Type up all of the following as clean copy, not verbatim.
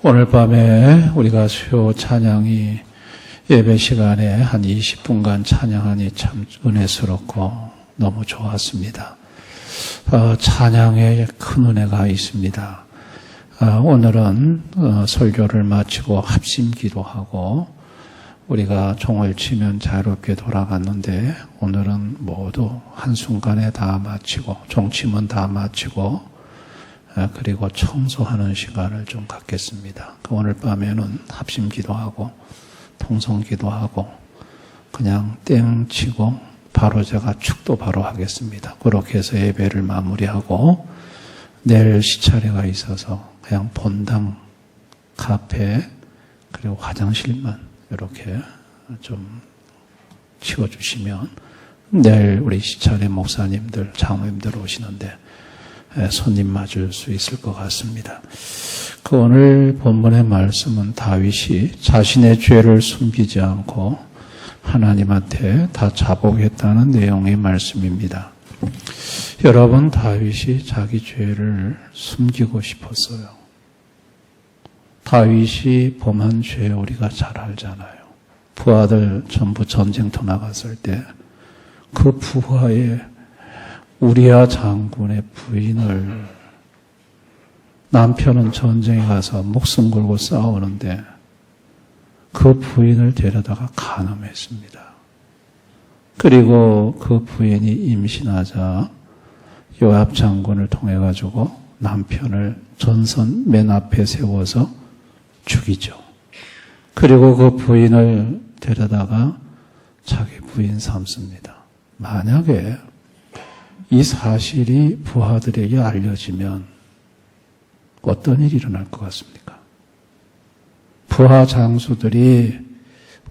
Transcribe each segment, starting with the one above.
오늘 밤에 우리가 수요 찬양이 예배 시간에 한 20분간 찬양하니 참 은혜스럽고 너무 좋았습니다. 찬양에 큰 은혜가 있습니다. 오늘은 설교를 마치고 합심 기도하고 우리가 종을 치면 자유롭게 돌아갔는데 오늘은 모두 한순간에 다 마치고 종침은 다 마치고 그리고 청소하는 시간을 좀 갖겠습니다. 오늘 밤에는 합심 기도하고 통성 기도하고 그냥 땡 치고 바로 제가 축도 바로 하겠습니다. 그렇게 해서 예배를 마무리하고 내일 시차례가 있어서 그냥 본당, 카페 그리고 화장실만 이렇게 좀 치워주시면 내일 우리 시차례 목사님들, 장로님들 오시는데 손님 맞을 수 있을 것 같습니다. 오늘 본문의 말씀은 다윗이 자신의 죄를 숨기지 않고 하나님한테 다 자복했다는 내용의 말씀입니다. 여러분, 다윗이 자기 죄를 숨기고 싶었어요. 다윗이 범한 죄 우리가 잘 알잖아요. 부하들 전부 전쟁터 나갔을 때 그 부하의 우리야 장군의 부인을 남편은 전쟁에 가서 목숨 걸고 싸우는데 그 부인을 데려다가 간음했습니다. 그리고 그 부인이 임신하자 요압 장군을 통해 가지고 남편을 전선 맨 앞에 세워서 죽이죠. 그리고 그 부인을 데려다가 자기 부인 삼습니다. 만약에 이 사실이 부하들에게 알려지면 어떤 일이 일어날 것 같습니까? 부하 장수들이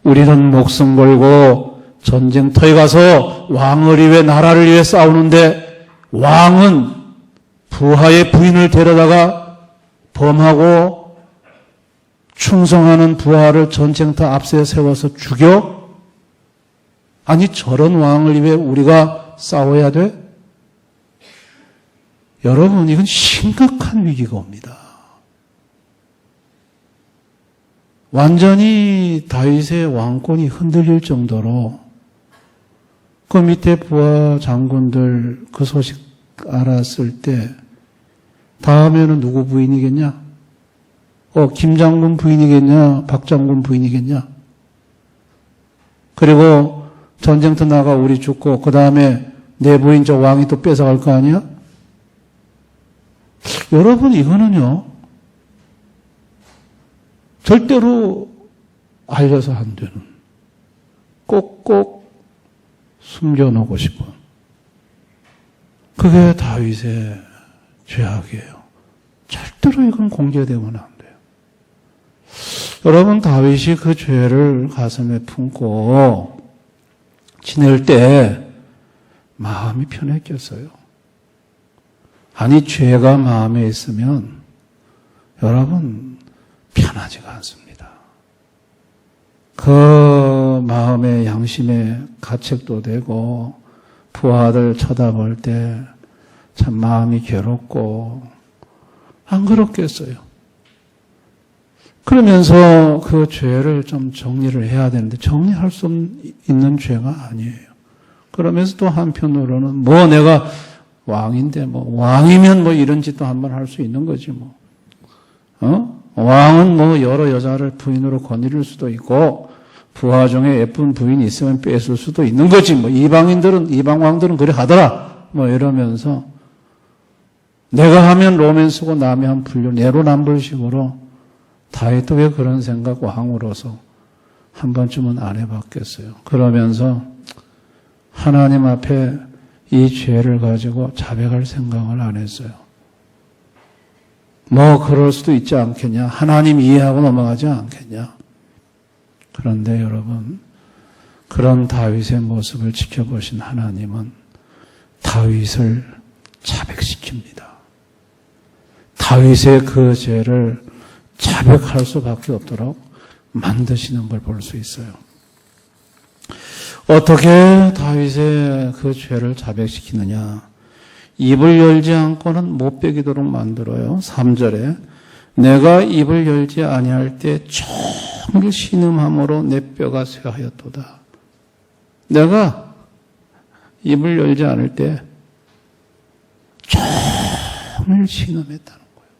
우리는 목숨 걸고 전쟁터에 가서 왕을 위해 나라를 위해 싸우는데 왕은 부하의 부인을 데려다가 범하고 충성하는 부하를 전쟁터 앞에 세워서 죽여? 아니 저런 왕을 위해 우리가 싸워야 돼? 여러분, 이건 심각한 위기가 옵니다. 완전히 다윗의 왕권이 흔들릴 정도로 그 밑에 부하 장군들 그 소식 알았을 때 다음에는 누구 부인이겠냐? 김 장군 부인이겠냐? 박 장군 부인이겠냐? 그리고 전쟁터 나가 우리 죽고 그 다음에 내 부인 저 왕이 또 뺏어갈 거 아니야? 여러분, 이거는요 절대로 알려서 안 되는, 꼭꼭 숨겨놓고 싶은, 그게 다윗의 죄악이에요. 절대로 이건 공개되면 안 돼요. 여러분, 다윗이 그 죄를 가슴에 품고 지낼 때 마음이 편했겠어요? 아니, 죄가 마음에 있으면 여러분 편하지가 않습니다. 그 마음에 양심에 가책도 되고 부하들 쳐다볼 때 참 마음이 괴롭고 안 그렇겠어요. 그러면서 그 죄를 좀 정리를 해야 되는데 정리할 수 있는 죄가 아니에요. 그러면서 또 한편으로는 뭐 내가 왕인데 뭐 왕이면 뭐 이런 짓도 한번 할 수 있는 거지 뭐. 왕은 뭐 여러 여자를 부인으로 거느릴 수도 있고 부하 중에 예쁜 부인이 있으면 뺏을 수도 있는 거지 뭐. 이방 왕들은 그래 하더라 뭐 이러면서 내가 하면 로맨스고 남이 하면 불륜, 내로남불식으로 다윗도 왜 그런 생각 왕으로서 한 번쯤은 안 해봤겠어요. 그러면서 하나님 앞에 이 죄를 가지고 자백할 생각을 안 했어요. 뭐 그럴 수도 있지 않겠냐. 하나님 이해하고 넘어가지 않겠냐. 그런데 여러분, 그런 다윗의 모습을 지켜보신 하나님은 다윗을 자백시킵니다. 다윗의 그 죄를 자백할 수밖에 없도록 만드시는 걸 볼 수 있어요. 어떻게 다윗의 그 죄를 자백시키느냐. 입을 열지 않고는 못 베기도록 만들어요. 3절에 내가 입을 열지 아니할 때 종일 신음함으로 내 뼈가 쇠하였도다. 내가 입을 열지 않을 때 종일 신음했다는 거예요.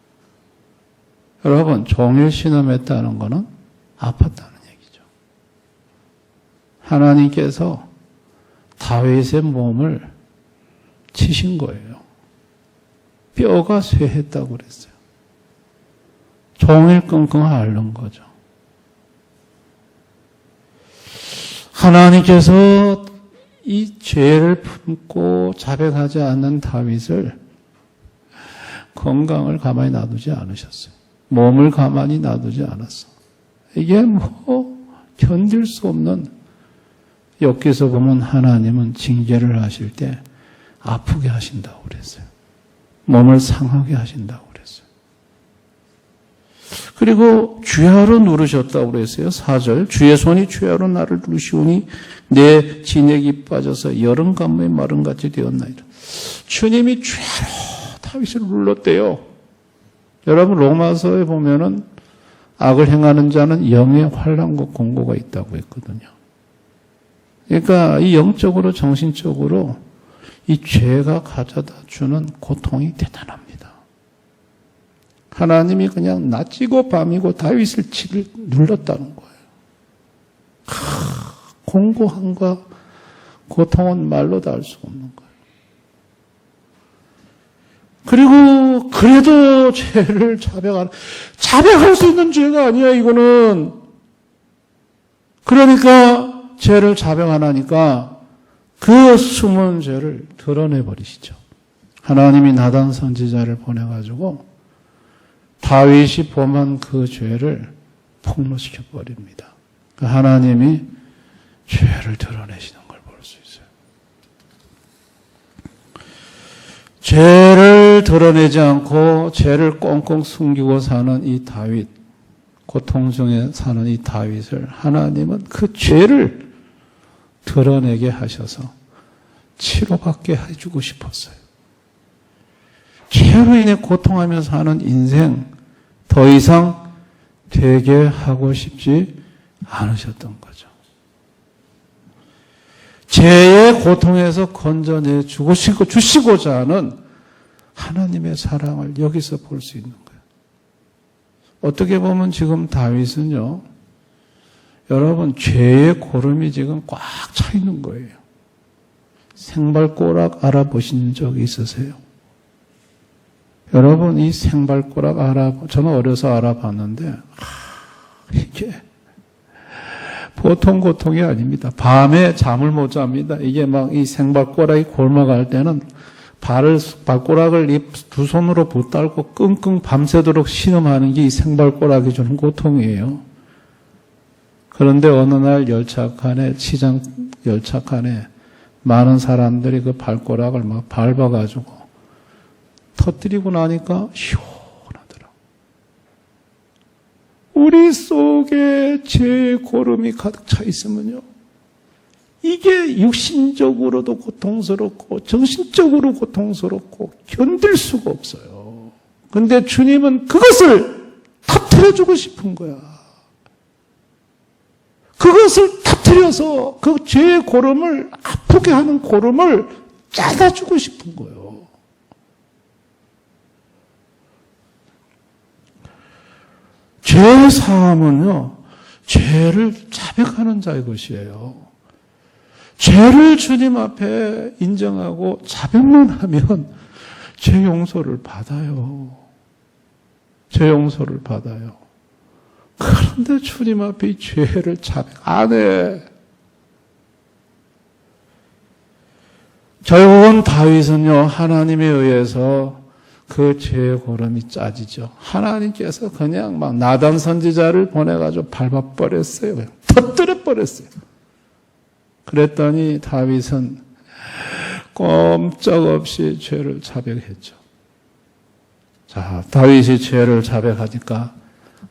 여러분, 종일 신음했다는 거는 아팠다는 얘기죠. 하나님께서 다윗의 몸을 치신 거예요. 뼈가 쇠했다고 그랬어요. 종일 끙끙 앓는 거죠. 하나님께서 이 죄를 품고 자백하지 않는 다윗을 건강을 가만히 놔두지 않으셨어요. 몸을 가만히 놔두지 않았어. 이게 견딜 수 없는, 여기서 보면 하나님은 징계를 하실 때 아프게 하신다고 그랬어요. 몸을 상하게 하신다고 그랬어요. 그리고 주야로 누르셨다고 그랬어요. 4절 주의 손이 주야로 나를 누르시오니 내 진액이 빠져서 여름 가무의 마름같이 되었나이다. 주님이 주야로 다윗을 눌렀대요. 여러분 로마서에 보면은 악을 행하는 자는 영의 환난과 공고가 있다고 했거든요. 그러니까 이 영적으로 정신적으로 이 죄가 가져다 주는 고통이 대단합니다. 하나님이 그냥 낮이고 밤이고 다윗을 눌렀다는 거예요. 공고함과 고통은 말로 다 할 수가 없는 거예요. 그리고 그래도 죄를 자백할 수 있는 죄가 아니야 이거는. 그러니까 죄를 자백 안 하니까 그 숨은 죄를 드러내버리시죠. 하나님이 나단 선지자를 보내가지고 다윗이 범한 그 죄를 폭로시켜버립니다. 하나님이 죄를 드러내시는 걸 볼 수 있어요. 죄를 드러내지 않고 죄를 꽁꽁 숨기고 사는 이 다윗, 고통 중에 사는 이 다윗을 하나님은 그 죄를 드러내게 하셔서 치료받게 해주고 싶었어요. 죄로 인해 고통하며 사는 인생 더 이상 되게 하고 싶지 않으셨던 거죠. 죄의 고통에서 건져내 주시고자 하는 하나님의 사랑을 여기서 볼 수 있는 거예요. 어떻게 보면 지금 다윗은요, 여러분 죄의 고름이 지금 꽉 차 있는 거예요. 생발꼬락 알아보신 적 있으세요? 여러분 이 생발꼬락 저는 어려서 알아봤는데 이게 보통 고통이 아닙니다. 밤에 잠을 못 잡니다. 이게 막 이 생발꼬락이 골마갈 때는 발꼬락을 이 두 손으로 붙들고 끙끙 밤새도록 신음하는 게 이 생발꼬락이 주는 고통이에요. 그런데 어느 날 시장 열차칸에 많은 사람들이 그 발꼬락을 막 밟아가지고 터뜨리고 나니까 시원하더라. 우리 속에 죄의 고름이 가득 차 있으면요, 이게 육신적으로도 고통스럽고 정신적으로 고통스럽고 견딜 수가 없어요. 그런데 주님은 그것을 터뜨려주고 싶은 거야. 그것을 터뜨려서 그 죄의 고름을, 아프게 하는 고름을 짜다주고 싶은 거예요. 죄 사함은요, 죄를 자백하는 자의 것이에요. 죄를 주님 앞에 인정하고 자백만 하면 죄 용서를 받아요. 죄 용서를 받아요. 그런데 주님 앞에 이 죄를 자백 안 해. 결국은 다윗은요, 하나님에 의해서 그 죄의 고름이 짜지죠. 하나님께서 그냥 막 나단 선지자를 보내가지고 밟아버렸어요. 그냥 터뜨려버렸어요. 그랬더니 다윗은 꼼짝없이 죄를 자백했죠. 자, 다윗이 죄를 자백하니까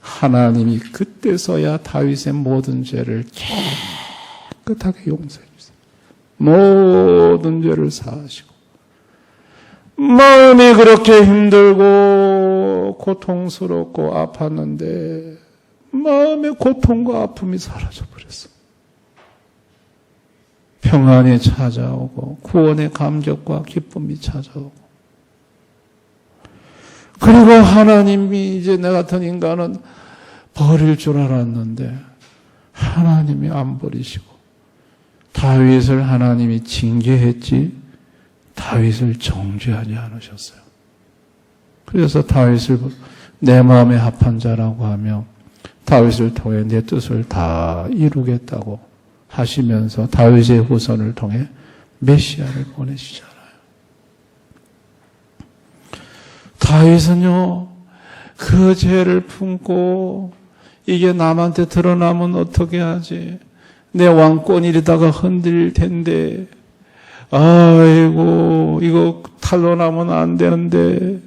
하나님이 그때서야 다윗의 모든 죄를 깨끗하게 용서해 주세요. 모든 죄를 사하시고 마음이 그렇게 힘들고 고통스럽고 아팠는데 마음의 고통과 아픔이 사라져 버렸어. 평안이 찾아오고 구원의 감격과 기쁨이 찾아오고 그리고 하나님이 이제 내 같은 인간은 버릴 줄 알았는데 하나님이 안 버리시고 다윗을 하나님이 징계했지 다윗을 정죄하지 않으셨어요. 그래서 다윗을 내 마음에 합한 자라고 하며 다윗을 통해 내 뜻을 다 이루겠다고 하시면서 다윗의 후손을 통해 메시아를 보내시잖아요. 다윗은요, 그 죄를 품고 이게 남한테 드러나면 어떻게 하지? 내 왕권이라다가 흔들릴 텐데 아이고 이거 탄로나면 안 되는데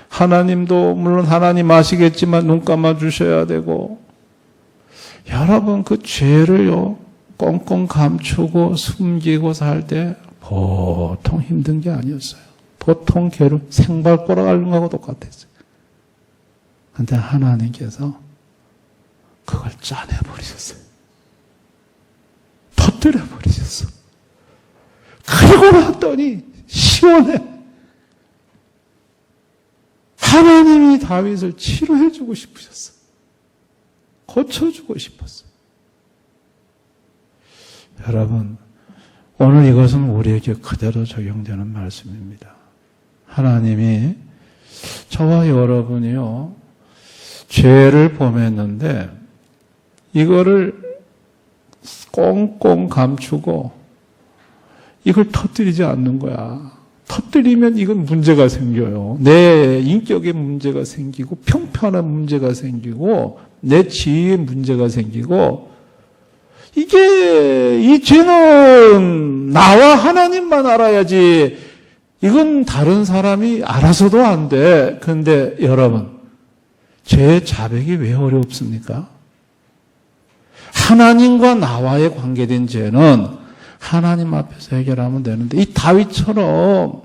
하나님도 물론 하나님 아시겠지만 눈 감아 주셔야 되고 여러분 그 죄를요 꽁꽁 감추고 숨기고 살 때 보통 힘든 게 아니었어요. 보통 괴로 생발 꼬라가는 거하고 똑같았어요. 그런데 하나님께서 그걸 짜내버리셨어요. 터뜨려버리셨어. 그러고 났더니 시원해. 하나님이 다윗을 치료해주고 싶으셨어. 고쳐주고 싶었어. 여러분, 오늘 이것은 우리에게 그대로 적용되는 말씀입니다. 하나님이 저와 여러분이요, 죄를 범했는데 이거를 꽁꽁 감추고 이걸 터뜨리지 않는 거야. 터뜨리면 이건 문제가 생겨요. 내 인격에 문제가 생기고 평판에 문제가 생기고 내 지위에 문제가 생기고 이게 이 죄는 나와 하나님만 알아야지 이건 다른 사람이 알아서도 안 돼. 그런데 여러분 죄의 자백이 왜 어렵습니까? 하나님과 나와의 관계된 죄는 하나님 앞에서 해결하면 되는데 이 다윗처럼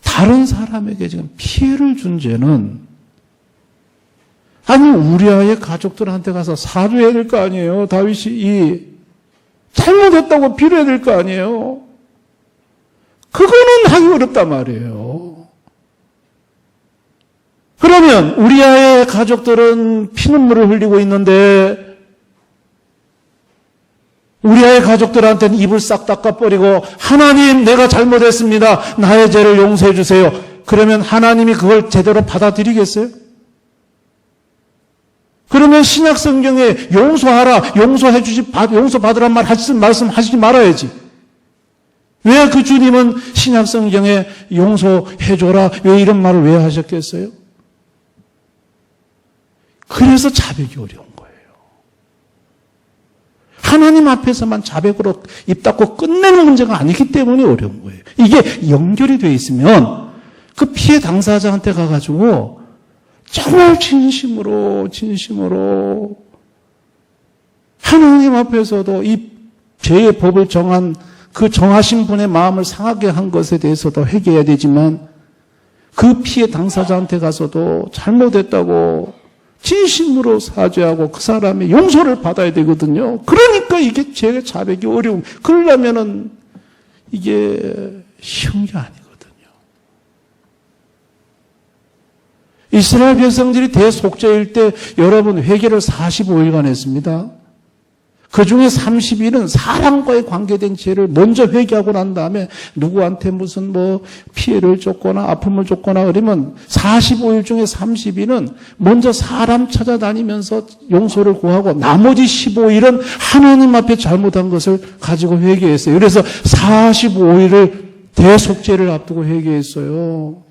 다른 사람에게 지금 피해를 준 죄는 아니 우리아의 가족들한테 가서 사죄해야 될 거 아니에요. 다윗이 잘못했다고 빌어야 될 거 아니에요. 그거는 하기 어렵단 말이에요. 그러면 우리아의 가족들은 피눈물을 흘리고 있는데 우리아의 가족들한테는 입을 싹 닦아버리고 하나님 내가 잘못했습니다. 나의 죄를 용서해 주세요. 그러면 하나님이 그걸 제대로 받아들이겠어요? 그러면 신약 성경에 용서하라, 용서받으란 말씀하시지 말아야지. 왜 그 주님은 신약 성경에 용서해줘라, 왜 이런 말을 왜 하셨겠어요? 그래서 자백이 어려운 거예요. 하나님 앞에서만 자백으로 입 닫고 끝내는 문제가 아니기 때문에 어려운 거예요. 이게 연결이 돼 있으면 그 피해 당사자한테 가가지고 정말 진심으로 하나님 앞에서도 이 죄의 법을 정한 그 정하신 분의 마음을 상하게 한 것에 대해서도 회개해야 되지만 그 피해 당사자한테 가서도 잘못했다고 진심으로 사죄하고 그 사람의 용서를 받아야 되거든요. 그러니까 이게 죄의 자백이 어려운, 그러려면은 이게 쉬운 게 아니거든요. 이스라엘 백성들이 대속죄일 때 여러분 회개를 45일간 했습니다. 그 중에 30일은 사람과의 관계된 죄를 먼저 회개하고 난 다음에 누구한테 무슨 피해를 줬거나 아픔을 줬거나 그러면 45일 중에 30일은 먼저 사람 찾아다니면서 용서를 구하고 나머지 15일은 하나님 앞에 잘못한 것을 가지고 회개했어요. 그래서 45일을 대속죄를 앞두고 회개했어요.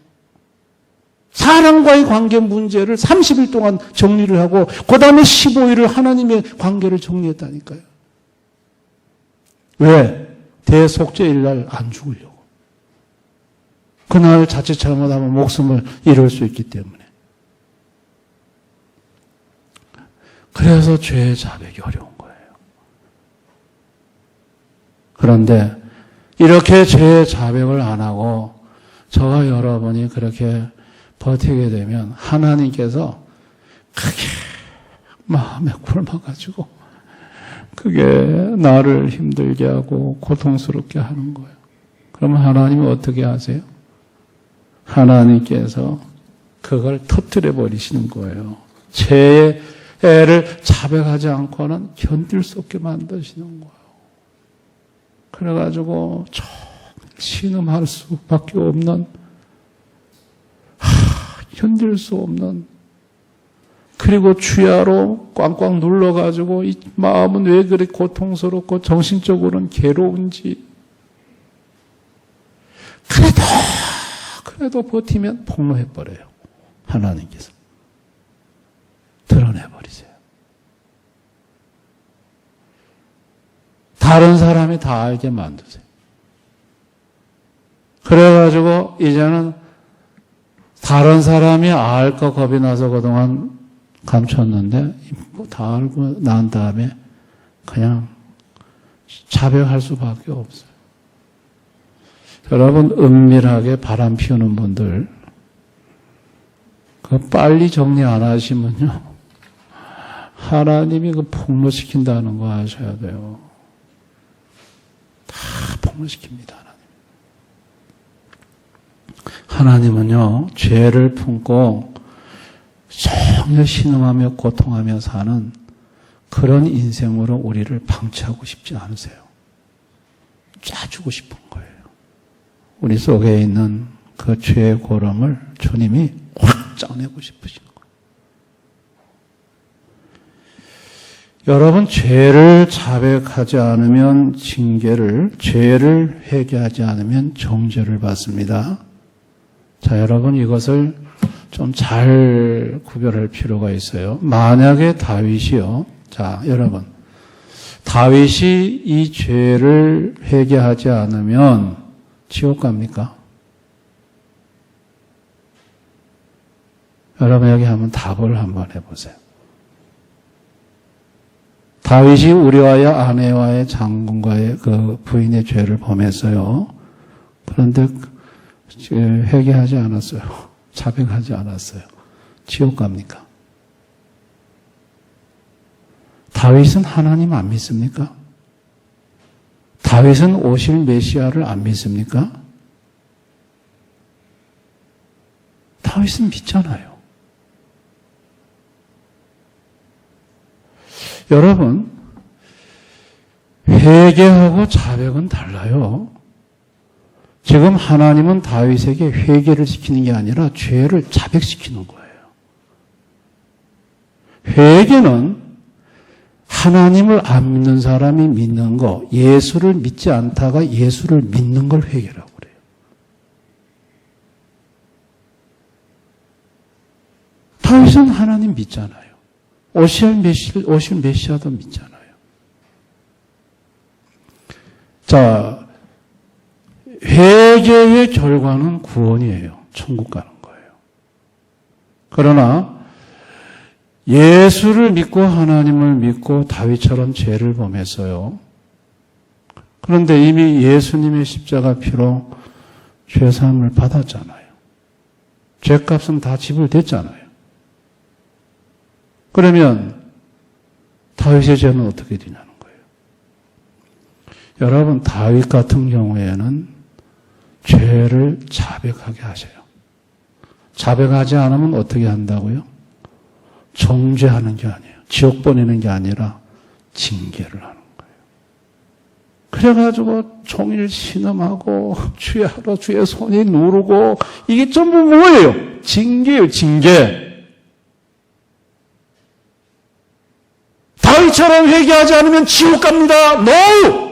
사람과의 관계 문제를 30일 동안 정리를 하고 그 다음에 15일을 하나님의 관계를 정리했다니까요. 왜? 대속죄일 날 안 죽으려고. 그날 자칫 잘못하면 목숨을 잃을 수 있기 때문에. 그래서 죄의 자백이 어려운 거예요. 그런데 이렇게 죄의 자백을 안 하고 저와 여러분이 그렇게 버티게 되면 하나님께서 크게 마음에 굶어가지고 그게 나를 힘들게 하고 고통스럽게 하는 거예요. 그러면 하나님은 어떻게 하세요? 하나님께서 그걸 터뜨려 버리시는 거예요. 죄를 자백하지 않고는 견딜 수 없게 만드시는 거예요. 그래가지고 좀 신음할 수밖에 없는, 견딜 수 없는, 그리고 주야로 꽝꽝 눌러가지고 이 마음은 왜 그리 고통스럽고 정신적으로는 괴로운지, 그래도 버티면 폭로해버려요. 하나님께서 드러내버리세요. 다른 사람이 다 알게 만드세요. 그래가지고 이제는 다른 사람이 알까 겁이 나서 그동안 감췄는데 다 알고 난 다음에 그냥 자백할 수밖에 없어요. 여러분, 은밀하게 바람 피우는 분들, 그 빨리 정리 안 하시면요, 하나님이 그 폭로시킨다는 거 아셔야 돼요. 다 폭로시킵니다, 하나님은요, 죄를 품고 정말 신음하며 고통하며 사는 그런 인생으로 우리를 방치하고 싶지 않으세요. 짜주고 싶은 거예요. 우리 속에 있는 그 죄의 고름을 주님이 확 짜내고 싶으신 거예요. 여러분, 죄를 자백하지 않으면 징계를, 죄를 회개하지 않으면 정죄를 받습니다. 자, 여러분, 이것을 좀 잘 구별할 필요가 있어요. 만약에 다윗이요. 자, 여러분. 다윗이 이 죄를 회개하지 않으면 지옥 갑니까? 여러분, 여기 한번 답을 한번 해보세요. 다윗이 우리와의 아내와의 장군과의 그 부인의 죄를 범했어요. 그런데 회개하지 않았어요. 자백하지 않았어요. 지옥 갑니까? 다윗은 하나님 안 믿습니까? 다윗은 오실 메시아를 안 믿습니까? 다윗은 믿잖아요. 여러분, 회개하고 자백은 달라요. 지금 하나님은 다윗에게 회개를 시키는 게 아니라 죄를 자백시키는 거예요. 회개는 하나님을 안 믿는 사람이 믿는 거, 예수를 믿지 않다가 예수를 믿는 걸 회개라고 그래요. 다윗은 하나님 믿잖아요. 오실 메시아도 믿잖아요. 자, 회개의 결과는 구원이에요. 천국 가는 거예요. 그러나 예수를 믿고 하나님을 믿고 다윗처럼 죄를 범했어요. 그런데 이미 예수님의 십자가 피로 죄사함을 받았잖아요. 죄값은 다 지불됐잖아요. 그러면 다윗의 죄는 어떻게 되냐는 거예요. 여러분, 다윗 같은 경우에는 죄를 자백하게 하셔요. 자백하지 않으면 어떻게 한다고요? 정죄하는 게 아니에요. 지옥 보내는 게 아니라 징계를 하는 거예요. 그래가지고 종일 신음하고 주야로 주의 손이 누르고 이게 전부 뭐예요? 징계예요, 징계. 다윗처럼 회개하지 않으면 지옥 갑니다. No!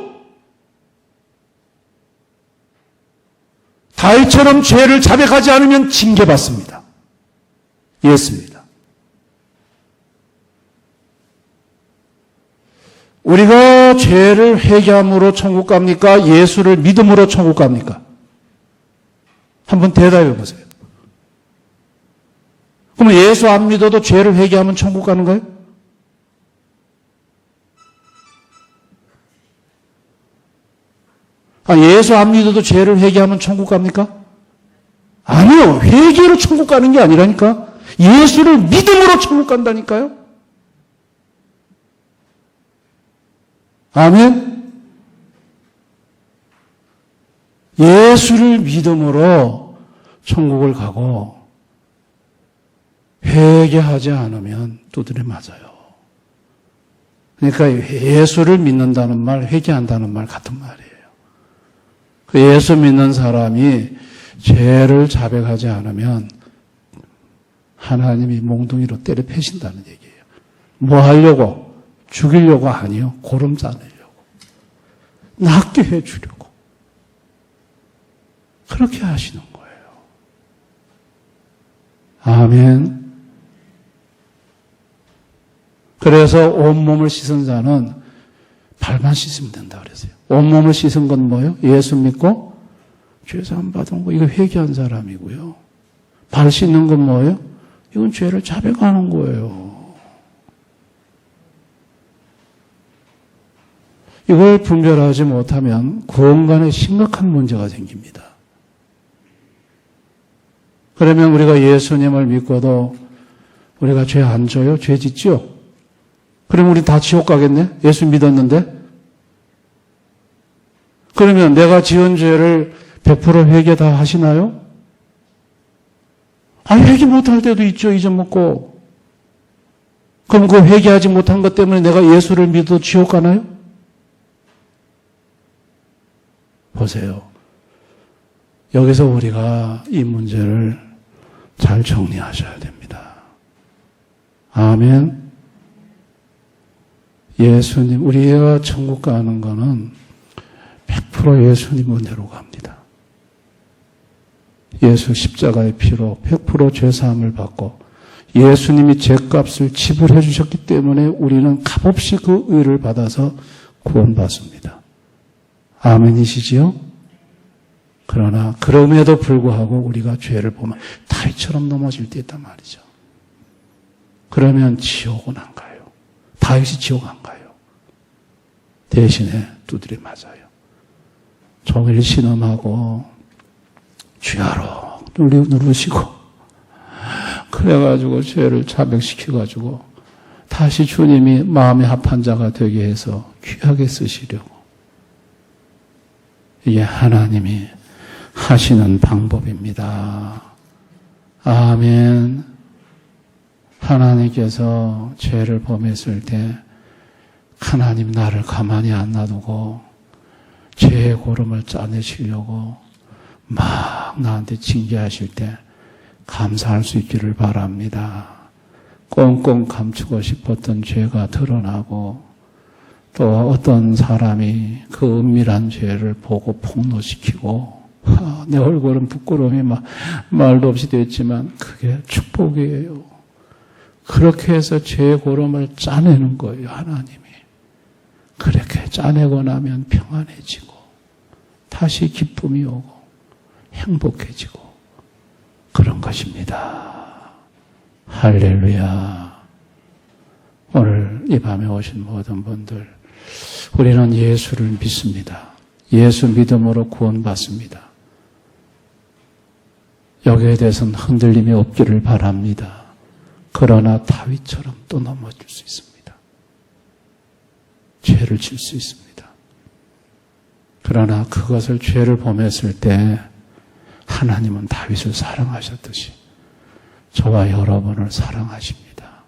다윗처럼 죄를 자백하지 않으면 징계받습니다. 이해했습니다. 우리가 죄를 회개함으로 천국 갑니까? 예수를 믿음으로 천국 갑니까? 한번 대답해 보세요. 그러면 예수 안 믿어도 죄를 회개하면 천국 가는 거예요? 예수 안 믿어도 죄를 회개하면 천국 갑니까? 아니요. 회개로 천국 가는 게 아니라니까. 예수를 믿음으로 천국 간다니까요. 아멘. 예수를 믿음으로 천국을 가고 회개하지 않으면 두드려 맞아요. 그러니까 예수를 믿는다는 말, 회개한다는 말 같은 말이에요. 그 예수 믿는 사람이 죄를 자백하지 않으면 하나님이 몽둥이로 때려 패신다는 얘기예요. 뭐 하려고? 죽이려고 아니요. 고름 짜내려고. 낫게 해주려고. 그렇게 하시는 거예요. 아멘. 그래서 온몸을 씻은 자는 발만 씻으면 된다 그랬어요. 온몸을 씻은 건 뭐예요? 예수 믿고 죄사함 받은 거. 이거 회개한 사람이고요. 발 씻는 건 뭐예요? 이건 죄를 자백하는 거예요. 이걸 분별하지 못하면 구원관에 심각한 문제가 생깁니다. 그러면 우리가 예수님을 믿고도 우리가 죄 안 져요? 죄 짓죠? 그러면 우리 다 지옥 가겠네? 예수 믿었는데? 그러면 내가 지은 죄를 100% 회개 다 하시나요? 회개 못할 때도 있죠, 잊어먹고. 그럼 그 회개하지 못한 것 때문에 내가 예수를 믿어도 지옥 가나요? 보세요. 여기서 우리가 이 문제를 잘 정리하셔야 됩니다. 아멘. 예수님, 우리가 천국 가는 거는 100% 예수님 은혜로 갑니다. 예수 십자가의 피로 100% 죄사함을 받고 예수님이 죄값을 지불해 주셨기 때문에 우리는 값없이 그 의를 받아서 구원받습니다. 아멘이시지요? 그러나 그럼에도 불구하고 우리가 죄를 보면 다윗처럼 넘어질 때 있단 말이죠. 그러면 지옥은 안 가요. 다윗이 지옥 안 가요. 대신에 두드려 맞아요. 종일 신음하고 주야로 누르시고 그래가지고 죄를 자백시켜가지고 다시 주님이 마음에 합한 자가 되게 해서 귀하게 쓰시려고. 이게 하나님이 하시는 방법입니다. 아멘. 하나님께서 죄를 범했을 때 하나님 나를 가만히 안 놔두고 죄의 고름을 짜내시려고 막 나한테 징계하실 때 감사할 수 있기를 바랍니다. 꽁꽁 감추고 싶었던 죄가 드러나고 또 어떤 사람이 그 은밀한 죄를 보고 폭로시키고 내 얼굴은 부끄러움이 말도 없이 됐지만 그게 축복이에요. 그렇게 해서 죄의 고름을 짜내는 거예요. 하나님이. 그렇게 짜내고 나면 평안해지고 다시 기쁨이 오고 행복해지고 그런 것입니다. 할렐루야. 오늘 이 밤에 오신 모든 분들 우리는 예수를 믿습니다. 예수 믿음으로 구원받습니다. 여기에 대해서는 흔들림이 없기를 바랍니다. 그러나 다윗처럼 또 넘어질 수 있습니다. 죄를 질 수 있습니다. 그러나 그것을 죄를 범했을 때 하나님은 다윗을 사랑하셨듯이 저와 여러분을 사랑하십니다.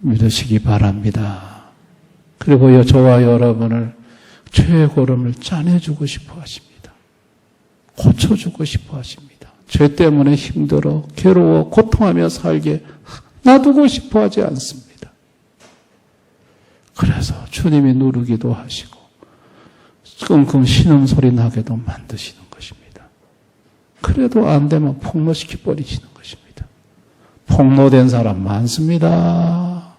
믿으시기 바랍니다. 그리고 저와 여러분을 죄의 고름을 짜내주고 싶어 하십니다. 고쳐주고 싶어 하십니다. 죄 때문에 힘들어 괴로워 고통하며 살게 놔두고 싶어 하지 않습니다. 그래서 주님이 누르기도 하시고 끙끙 신음소리 나게도 만드시는 것입니다. 그래도 안 되면 폭로시켜 버리시는 것입니다. 폭로된 사람 많습니다.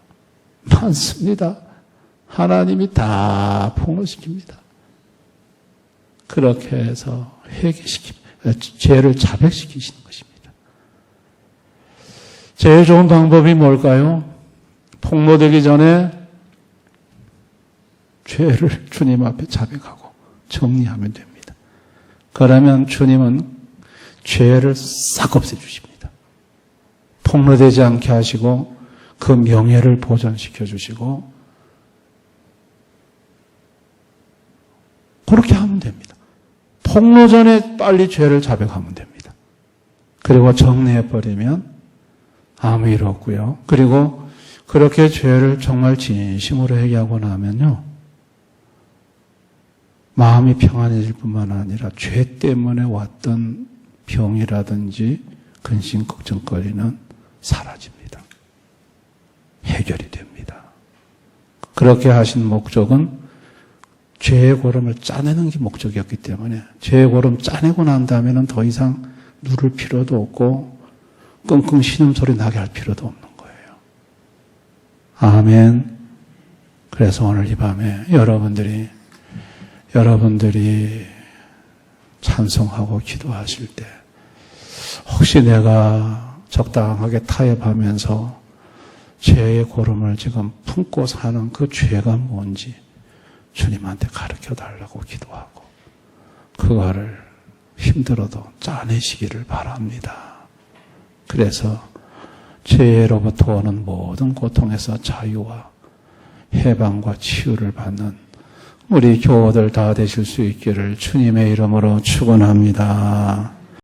많습니다. 하나님이 다 폭로시킵니다. 그렇게 해서 죄를 자백시키시는 것입니다. 제일 좋은 방법이 뭘까요? 폭로되기 전에 죄를 주님 앞에 자백하고 정리하면 됩니다. 그러면 주님은 죄를 싹 없애주십니다. 폭로되지 않게 하시고 그 명예를 보존시켜 주시고 그렇게 하면 됩니다. 폭로 전에 빨리 죄를 자백하면 됩니다. 그리고 정리해버리면 아무 일 없고요. 그리고 그렇게 죄를 정말 진심으로 회개하고 나면요. 마음이 평안해질 뿐만 아니라 죄 때문에 왔던 병이라든지 근심 걱정거리는 사라집니다. 해결이 됩니다. 그렇게 하신 목적은 죄의 고름을 짜내는 게 목적이었기 때문에 죄의 고름 짜내고 난 다음에는 더 이상 누를 필요도 없고 끙끙 신음소리 나게 할 필요도 없는 거예요. 아멘. 그래서 오늘 이 밤에 여러분들이 찬송하고 기도하실 때 혹시 내가 적당하게 타협하면서 죄의 고름을 지금 품고 사는 그 죄가 뭔지 주님한테 가르쳐 달라고 기도하고 그거를 힘들어도 짜내시기를 바랍니다. 그래서 죄로부터 오는 모든 고통에서 자유와 해방과 치유를 받는 우리 교우들 다 되실 수 있기를 주님의 이름으로 축원합니다.